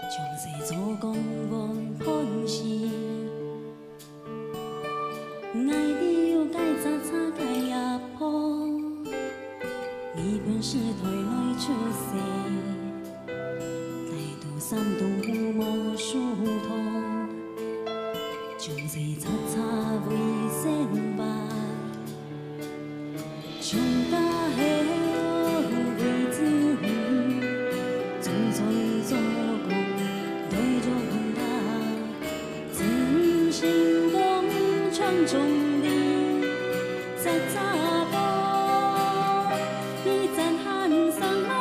将世做公无本事，爱你又该早早该夜坡，你本是退来出世，大度三度无疏通，将世擦擦为先白，将家好为子，种种做工对着他，真心公唱中你在查甫，你赞汉桑啊。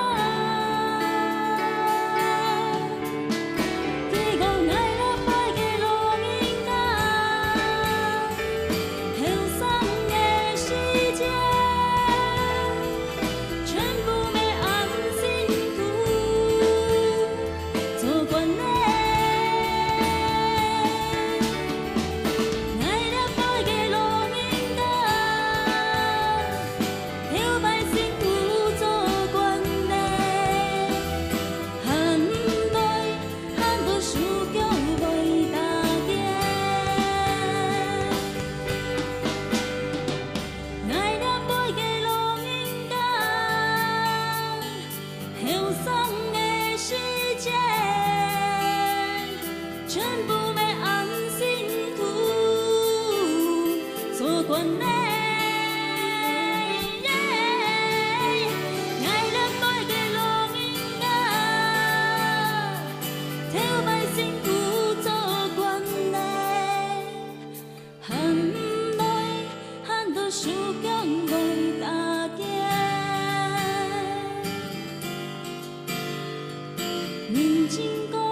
全部要按心图做惯嘞，爱人爱个路人啊，挑摆辛苦做惯嘞，含泪含到输强袂大惊，认真讲。